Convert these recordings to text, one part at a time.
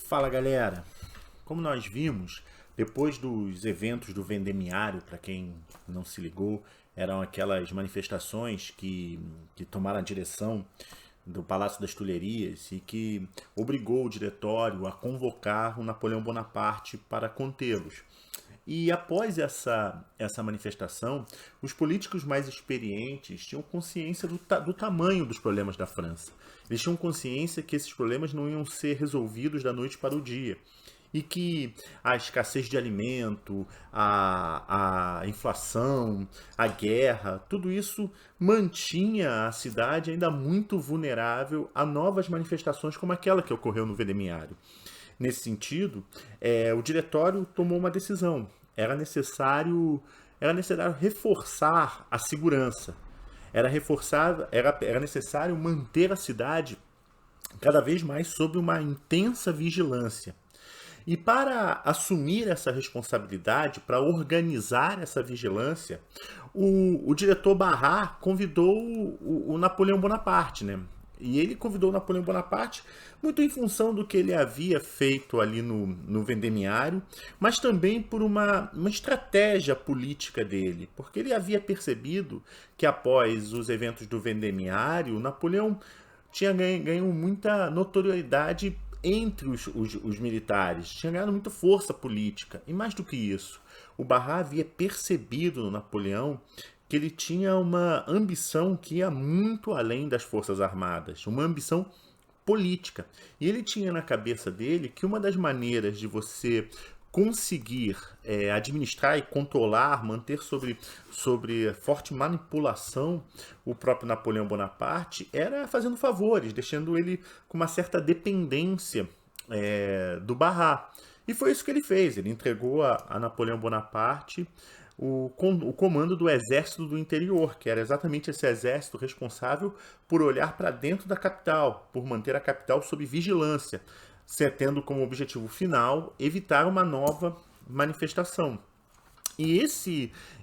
Fala galera, como nós vimos, depois dos eventos do Vendemiário, para quem não se ligou, eram aquelas manifestações que tomaram a direção do Palácio das Tulherias e que obrigou o diretório a convocar o Napoleão Bonaparte para contê-los. E após essa manifestação, os políticos mais experientes tinham consciência do tamanho dos problemas da França. Eles tinham consciência que esses problemas não iam ser resolvidos da noite para o dia. E que a escassez de alimento, a inflação, a guerra, tudo isso mantinha a cidade ainda muito vulnerável a novas manifestações como aquela que ocorreu no Vendemiário. Nesse sentido, o diretório tomou uma decisão. Era necessário reforçar a segurança. Era necessário manter a cidade cada vez mais sob uma intensa vigilância. E para assumir essa responsabilidade, para organizar essa vigilância, o diretor Barras convidou o Napoleão Bonaparte, né? E ele convidou o Napoleão Bonaparte muito em função do que ele havia feito ali no Vendemiário, mas também por uma estratégia política dele, porque ele havia percebido que após os eventos do Vendemiário, o Napoleão tinha ganho muita notoriedade entre os militares, tinha ganhado muita força política. E mais do que isso, o Barras havia percebido no Napoleão que ele tinha uma ambição que ia muito além das Forças Armadas, uma ambição política. E ele tinha na cabeça dele que uma das maneiras de você conseguir administrar e controlar, manter sobre forte manipulação o próprio Napoleão Bonaparte era fazendo favores, deixando ele com uma certa dependência do Barras. E foi isso que ele fez. Ele entregou a Napoleão Bonaparte o comando do exército do interior, que era exatamente esse exército responsável por olhar para dentro da capital, por manter a capital sob vigilância, tendo como objetivo final evitar uma nova manifestação. E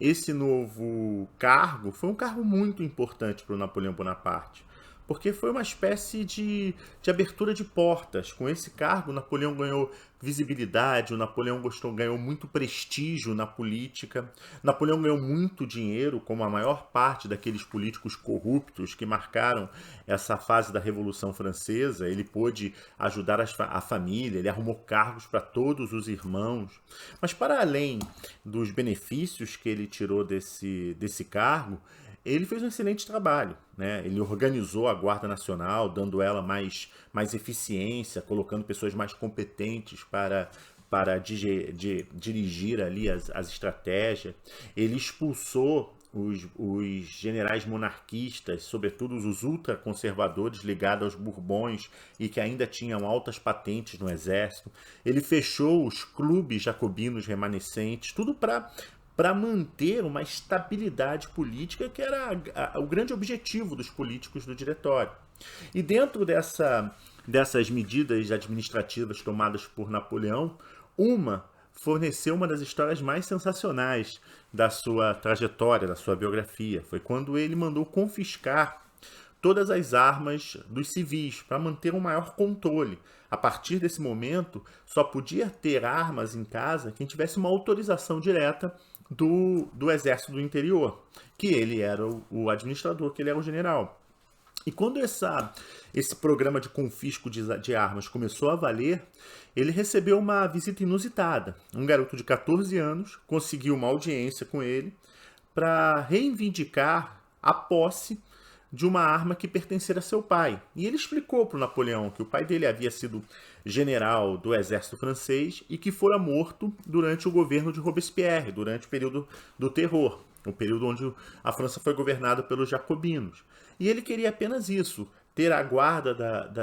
esse novo cargo foi um cargo muito importante para o Napoleão Bonaparte, porque foi uma espécie de abertura de portas. Com esse cargo, Napoleão ganhou visibilidade, o Napoleão ganhou muito prestígio na política, Napoleão ganhou muito dinheiro, como a maior parte daqueles políticos corruptos que marcaram essa fase da Revolução Francesa. Ele pôde ajudar a família, ele arrumou cargos para todos os irmãos. Mas para além dos benefícios que ele tirou desse cargo, ele fez um excelente trabalho, né? Ele organizou a Guarda Nacional, dando ela mais eficiência, colocando pessoas mais competentes para dirigir ali as estratégias. Ele expulsou os generais monarquistas, sobretudo os ultraconservadores ligados aos Bourbons e que ainda tinham altas patentes no exército. Ele fechou os clubes jacobinos remanescentes, tudo para manter uma estabilidade política que era o grande objetivo dos políticos do diretório. E dentro dessas medidas administrativas tomadas por Napoleão, forneceu uma das histórias mais sensacionais da sua trajetória, da sua biografia. Foi quando ele mandou confiscar todas as armas dos civis para manter um maior controle. A partir desse momento, só podia ter armas em casa quem tivesse uma autorização direta do exército do interior, que ele era o administrador, que ele era o general. E quando esse programa de confisco de armas começou a valer, ele recebeu uma visita inusitada. Um garoto de 14 anos conseguiu uma audiência com ele para reivindicar a posse de uma arma que pertencia a seu pai. E ele explicou para o Napoleão que o pai dele havia sido general do exército francês e que fora morto durante o governo de Robespierre, durante o período do terror, o período onde a França foi governada pelos jacobinos. E ele queria apenas isso, ter a guarda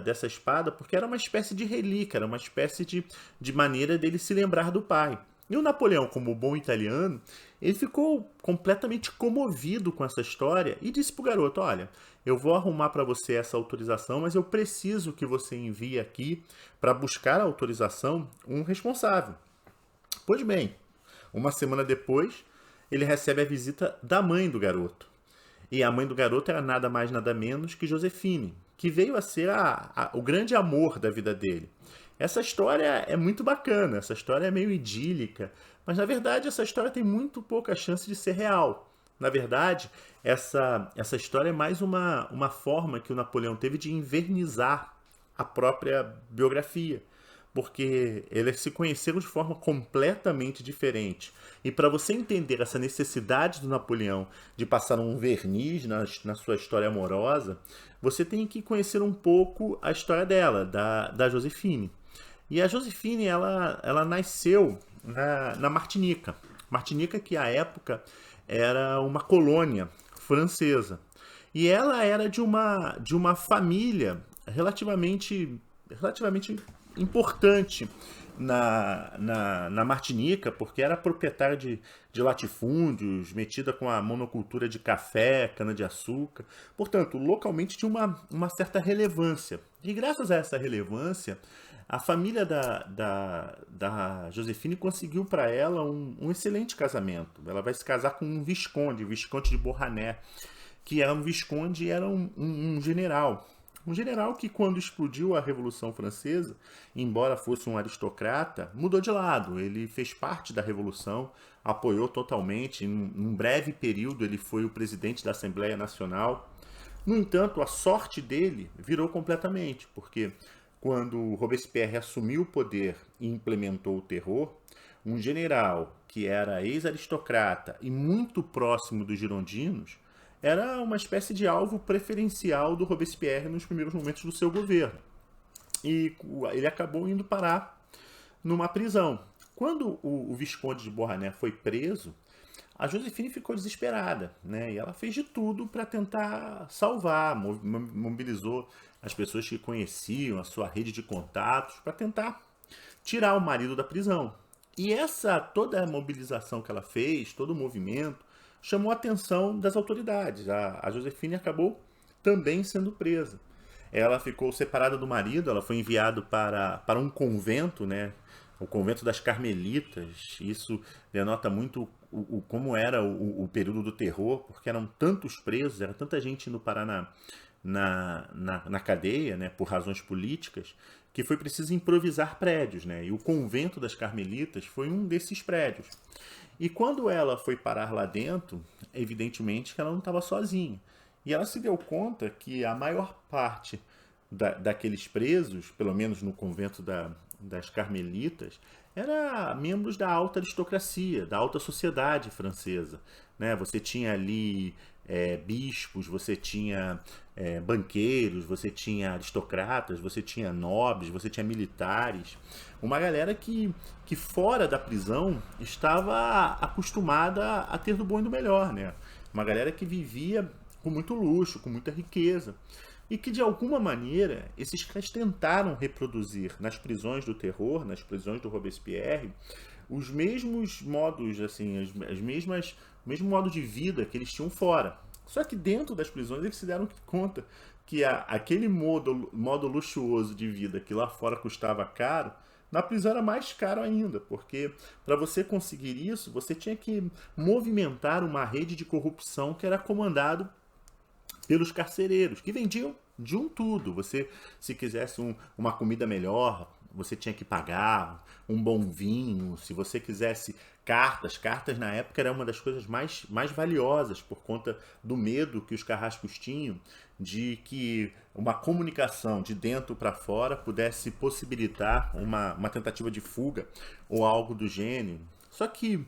dessa espada, porque era uma espécie de relíquia, era uma espécie de maneira dele se lembrar do pai. E o Napoleão, como bom italiano, ele ficou completamente comovido com essa história e disse para o garoto: olha, eu vou arrumar para você essa autorização, mas eu preciso que você envie aqui, para buscar a autorização, um responsável. Pois bem, uma semana depois, ele recebe a visita da mãe do garoto. E a mãe do garoto era nada mais nada menos que Josefine, que veio a ser o grande amor da vida dele. Essa história é muito bacana, essa história é meio idílica, mas na verdade essa história tem muito pouca chance de ser real. Na verdade, essa história é mais uma forma que o Napoleão teve de invernizar a própria biografia, porque eles se conheceram de forma completamente diferente. E para você entender essa necessidade do Napoleão de passar um verniz na sua história amorosa, você tem que conhecer um pouco a história dela, da Josefine. E a Josefine, ela nasceu na Martinica. Martinica, que à época era uma colônia francesa. E ela era de uma família relativamente importante na Martinica, porque era proprietária de latifúndios, metida com a monocultura de café, cana-de-açúcar. Portanto, localmente tinha uma certa relevância. E graças a essa relevância, a família da Josefine conseguiu para ela um excelente casamento. Ela vai se casar com um visconde, o Visconde de Beauharnais, que era um visconde e era um general. Um general que, quando explodiu a Revolução Francesa, embora fosse um aristocrata, mudou de lado. Ele fez parte da Revolução, apoiou totalmente. Em um breve período, ele foi o presidente da Assembleia Nacional. No entanto, a sorte dele virou completamente, porque quando Robespierre assumiu o poder e implementou o terror, um general que era ex-aristocrata e muito próximo dos girondinos era uma espécie de alvo preferencial do Robespierre nos primeiros momentos do seu governo. E ele acabou indo parar numa prisão. Quando o Visconde de Beauharnais foi preso, a Josefine ficou desesperada, né? E ela fez de tudo para tentar salvar, mobilizou as pessoas que conheciam, a sua rede de contatos, para tentar tirar o marido da prisão. E toda a mobilização que ela fez, todo o movimento, chamou a atenção das autoridades. A Josefine acabou também sendo presa. Ela ficou separada do marido, ela foi enviada para um convento, né? O convento das Carmelitas. Isso denota muito como era o período do terror, porque eram tantos presos, era tanta gente indo parar na cadeia, né, por razões políticas, que foi preciso improvisar prédios, né? E o convento das Carmelitas foi um desses prédios. E quando ela foi parar lá dentro, evidentemente que ela não estava sozinha. E ela se deu conta que a maior parte daqueles presos, pelo menos no convento das Carmelitas, eram membros da alta aristocracia, da alta sociedade francesa. Né? Você tinha ali bispos, você tinha banqueiros, você tinha aristocratas, você tinha nobres, você tinha militares. Uma galera que fora da prisão estava acostumada a ter do bom e do melhor. Né? Uma galera que vivia com muito luxo, com muita riqueza. E que, de alguma maneira, esses caras tentaram reproduzir nas prisões do terror, nas prisões do Robespierre, os mesmos modos, assim, o mesmo modo de vida que eles tinham fora. Só que dentro das prisões eles se deram conta que aquele modo luxuoso de vida que lá fora custava caro, na prisão era mais caro ainda, porque para você conseguir isso, você tinha que movimentar uma rede de corrupção que era comandado pelos carcereiros, que vendiam de um tudo. Você, se quisesse uma comida melhor, você tinha que pagar um bom vinho. Se você quisesse cartas na época era uma das coisas mais valiosas, por conta do medo que os carrascos tinham de que uma comunicação de dentro para fora pudesse possibilitar uma tentativa de fuga ou algo do gênero. Só que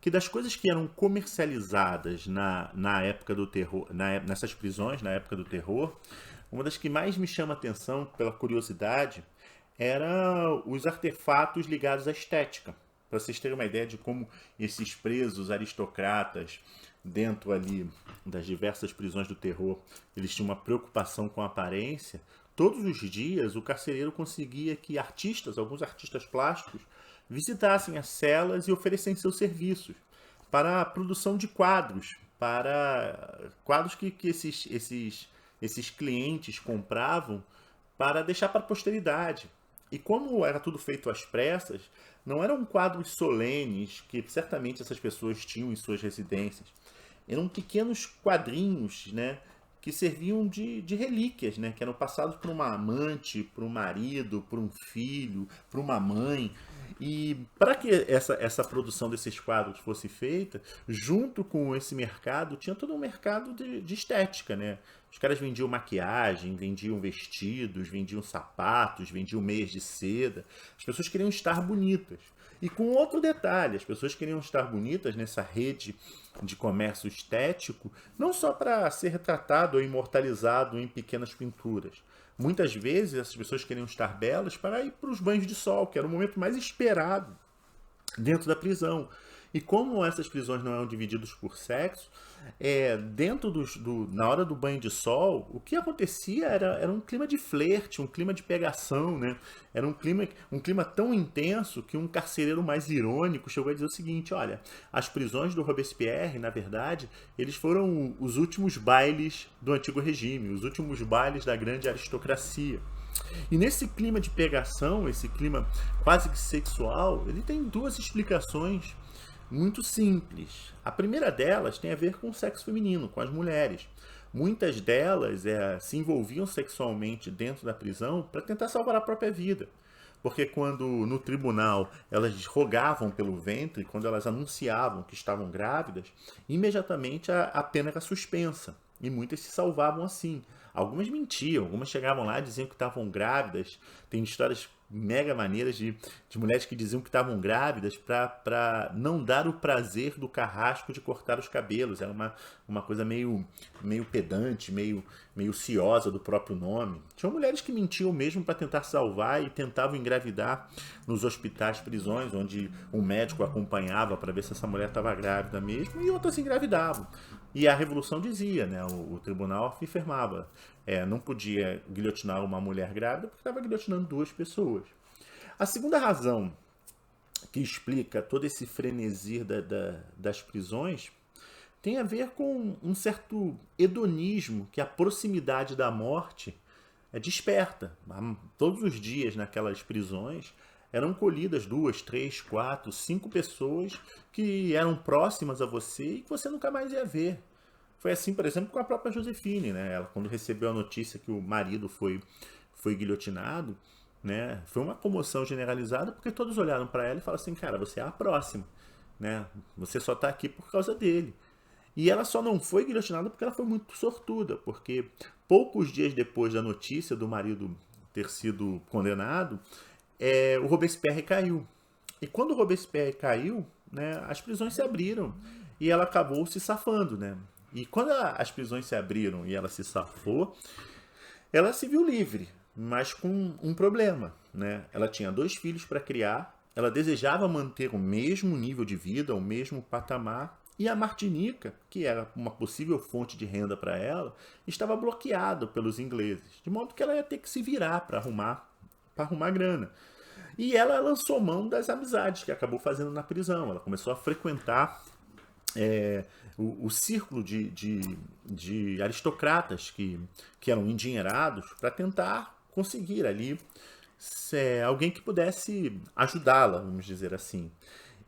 das coisas que eram comercializadas na época do terror, nessas prisões, na época do terror, uma das que mais me chama a atenção, pela curiosidade, era os artefatos ligados à estética. Para vocês terem uma ideia de como esses presos aristocratas, dentro ali das diversas prisões do terror, eles tinham uma preocupação com a aparência. Todos os dias o carcereiro conseguia que alguns artistas plásticos, visitassem as celas e oferecessem seus serviços para a produção de quadros, para quadros que esses clientes compravam para deixar para a posteridade. E como era tudo feito às pressas, não eram quadros solenes que certamente essas pessoas tinham em suas residências. Eram pequenos quadrinhos, né, que serviam de relíquias, né? Que eram passados por uma amante, por um marido, por um filho, por uma mãe. E para que essa produção desses quadros fosse feita, junto com esse mercado, tinha todo um mercado de estética, né? Os caras vendiam maquiagem, vendiam vestidos, vendiam sapatos, vendiam meias de seda. As pessoas queriam estar bonitas. E com outro detalhe, as pessoas queriam estar bonitas nessa rede de comércio estético, não só para ser retratado ou imortalizado em pequenas pinturas. Muitas vezes essas pessoas queriam estar belas para ir para os banhos de sol, que era o momento mais esperado dentro da prisão. E como essas prisões não eram divididas por sexo, dentro na hora do banho de sol, o que acontecia era um clima de flerte, um clima de pegação, né? Era um clima tão intenso que um carcereiro mais irônico chegou a dizer o seguinte: olha, as prisões do Robespierre, na verdade, eles foram os últimos bailes do antigo regime, os últimos bailes da grande aristocracia. E nesse clima de pegação, esse clima quase que sexual, ele tem duas explicações muito simples. A primeira delas tem a ver com o sexo feminino, com as mulheres. Muitas delas se envolviam sexualmente dentro da prisão para tentar salvar a própria vida. Porque quando no tribunal elas rogavam pelo ventre, quando elas anunciavam que estavam grávidas, imediatamente a pena era suspensa. E muitas se salvavam assim. Algumas mentiam, algumas chegavam lá e diziam que estavam grávidas. Tem histórias mega maneiras de mulheres que diziam que estavam grávidas para não dar o prazer do carrasco de cortar os cabelos. Era uma coisa meio pedante, meio ciosa do próprio nome. Tinham mulheres que mentiam mesmo para tentar salvar e tentavam engravidar nos hospitais, prisões, onde um médico acompanhava para ver se essa mulher estava grávida mesmo, e outras engravidavam. E a Revolução dizia, né, o tribunal afirmava, não podia guilhotinar uma mulher grávida porque estava guilhotinando duas pessoas. A segunda razão que explica todo esse frenesi das prisões tem a ver com um certo hedonismo que a proximidade da morte desperta. Todos os dias naquelas prisões eram colhidas 2, 3, 4, 5 pessoas que eram próximas a você e que você nunca mais ia ver. Foi assim, por exemplo, com a própria Josefine, né? Ela, quando recebeu a notícia que o marido foi guilhotinado, né? Foi uma comoção generalizada porque todos olharam para ela e falaram assim: cara, você é a próxima, né? Você só está aqui por causa dele. E ela só não foi guilhotinada porque ela foi muito sortuda, porque poucos dias depois da notícia do marido ter sido condenado, o Robespierre caiu. E quando o Robespierre caiu, né, as prisões se abriram e ela acabou se safando, né? E quando as prisões se abriram e ela se safou, ela se viu livre, mas com um problema, né? Ela tinha 2 filhos para criar, ela desejava manter o mesmo nível de vida, o mesmo patamar, e a Martinica, que era uma possível fonte de renda para ela, estava bloqueada pelos ingleses, de modo que ela ia ter que se virar para arrumar grana. E ela lançou mão das amizades que acabou fazendo na prisão. Ela começou a frequentar o círculo de aristocratas que eram endinheirados para tentar conseguir ali alguém que pudesse ajudá-la, vamos dizer assim.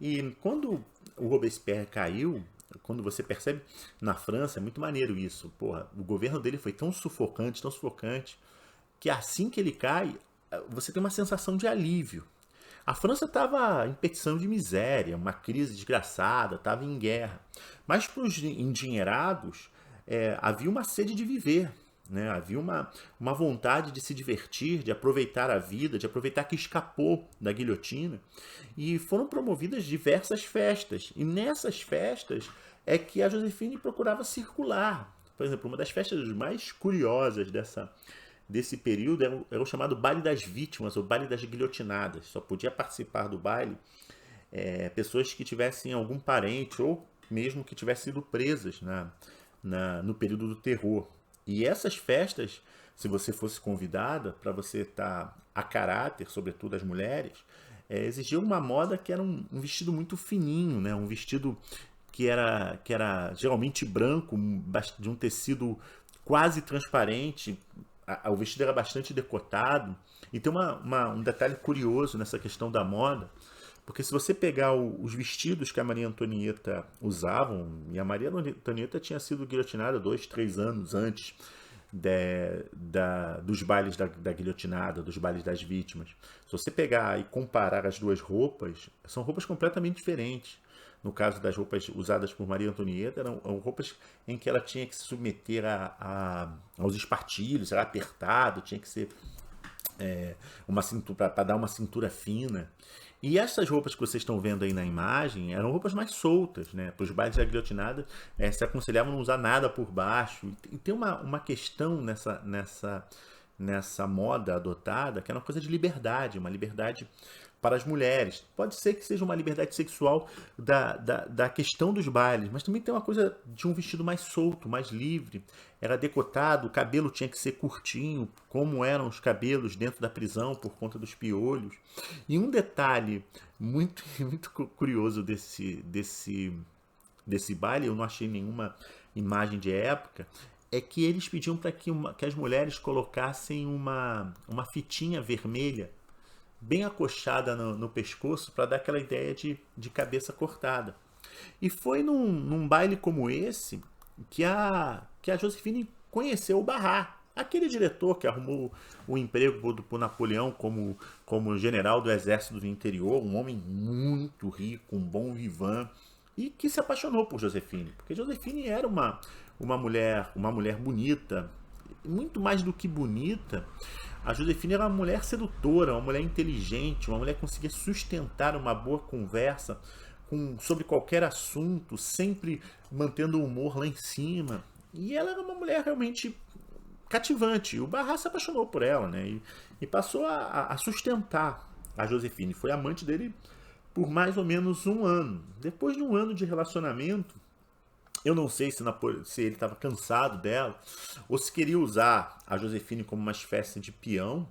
E quando o Robespierre caiu, quando você percebe na França, é muito maneiro isso. Porra, o governo dele foi tão sufocante, que assim que ele cai, você tem uma sensação de alívio. A França estava em petição de miséria, uma crise desgraçada, estava em guerra. Mas para os endinheirados, havia uma sede de viver, né? Havia uma vontade de se divertir, de aproveitar a vida, de aproveitar que escapou da guilhotina. E foram promovidas diversas festas. E nessas festas é que a Josefine procurava circular. Por exemplo, uma das festas mais curiosas desse período era o chamado Baile das Vítimas, ou Baile das Guilhotinadas. Só podia participar do baile pessoas que tivessem algum parente ou mesmo que tivessem sido presas no período do terror. E essas festas, se você fosse convidada, para você estar a caráter, sobretudo as mulheres, exigiam uma moda que era um vestido muito fininho, né? Um vestido que era geralmente branco, de um tecido quase transparente. O vestido era bastante decotado. E tem um detalhe curioso nessa questão da moda, Porque se você pegar os vestidos que a Maria Antonieta usavam, e a Maria Antonieta tinha sido guilhotinada 2, 3 anos antes dos bailes da guilhotinada, dos bailes das vítimas. Se você pegar e comparar as duas roupas, são roupas completamente diferentes. No caso das roupas usadas por Maria Antonieta, eram roupas em que ela tinha que se submeter aos espartilhos, era apertado, tinha que ser uma cintura para dar uma cintura fina. E essas roupas que vocês estão vendo aí na imagem eram roupas mais soltas, né? Para os bailes da guilhotinada, se aconselhava não usar nada por baixo. E tem uma questão nessa moda adotada que é uma coisa de liberdade, uma liberdade para as mulheres. Pode ser que seja uma liberdade sexual da questão dos bailes, mas também tem uma coisa de um vestido mais solto, mais livre. Era decotado, o cabelo tinha que ser curtinho, como eram os cabelos dentro da prisão por conta dos piolhos. E um detalhe muito, muito curioso desse baile, eu não achei nenhuma imagem de época, é que eles pediam para que as mulheres colocassem uma fitinha vermelha bem acochada no pescoço para dar aquela ideia de cabeça cortada. E foi num baile como esse que a Josefine conheceu o Barras, aquele diretor que arrumou o emprego para Napoleão como general do exército do interior, um homem muito rico, um bom vivant, e que se apaixonou por Josefine, porque Josefine era uma mulher bonita, muito mais do que bonita. A Josefine era uma mulher sedutora, uma mulher inteligente, uma mulher que conseguia sustentar uma boa conversa sobre qualquer assunto, sempre mantendo o humor lá em cima. E ela era uma mulher realmente cativante. O Barras se apaixonou por ela, né? E passou a sustentar a Josefine. Foi amante dele por mais ou menos um ano. Depois de um ano de relacionamento, eu não sei se ele estava cansado dela ou se queria usar a Josefine como uma espécie de peão.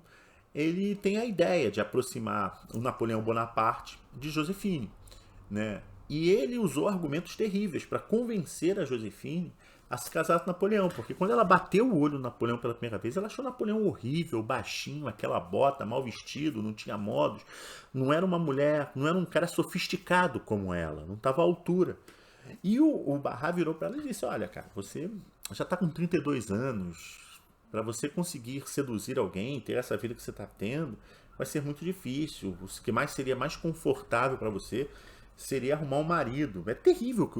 Ele tem a ideia de aproximar o Napoleão Bonaparte de Josefine, né? E ele usou argumentos terríveis para convencer a Josefine a se casar com Napoleão, porque quando ela bateu o olho no Napoleão pela primeira vez, ela achou Napoleão horrível, baixinho, aquela bota, mal vestido, não tinha modos, não era uma mulher, não era um cara sofisticado como ela, não estava à altura. E o Barras virou para ela e disse: olha, cara, você já está com 32 anos, para você conseguir seduzir alguém, ter essa vida que você está tendo, vai ser muito difícil. O que mais seria mais confortável para você seria arrumar um marido. É terrível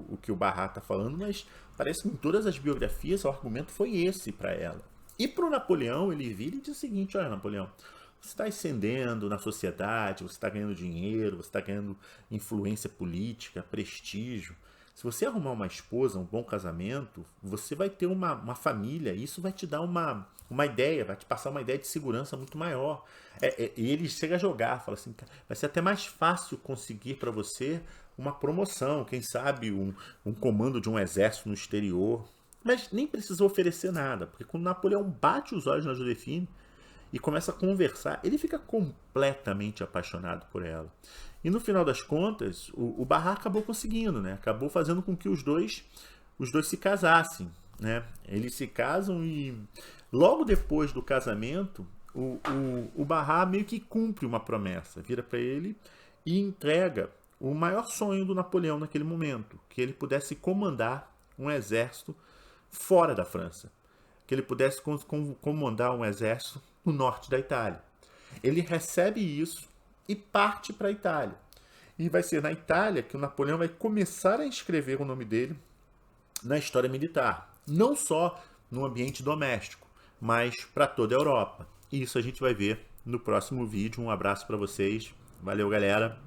o que o Barras está falando, mas parece que em todas as biografias o argumento foi esse para ela. E para o Napoleão, ele vira e diz o seguinte: olha, Napoleão, você está ascendendo na sociedade, você está ganhando dinheiro, você está ganhando influência política, prestígio. Se você arrumar uma esposa, um bom casamento, você vai ter uma família, e isso vai te dar uma ideia, vai te passar uma ideia de segurança muito maior. E ele chega a jogar, fala assim: vai ser até mais fácil conseguir para você uma promoção, quem sabe um comando de um exército no exterior. Mas nem precisou oferecer nada, porque quando Napoleão bate os olhos na Josefine e começa a conversar, ele fica completamente apaixonado por ela. E no final das contas, o Barras acabou conseguindo, né? Acabou fazendo com que os dois se casassem, né? Eles se casam e logo depois do casamento, o Barras meio que cumpre uma promessa, vira para ele e entrega o maior sonho do Napoleão naquele momento, que ele pudesse comandar um exército fora da França, que ele pudesse comandar um exército no norte da Itália. Ele recebe isso e parte para a Itália. E vai ser na Itália que o Napoleão vai começar a escrever o nome dele na história militar. Não só no ambiente doméstico, mas para toda a Europa. E isso a gente vai ver no próximo vídeo. Um abraço para vocês. Valeu, galera!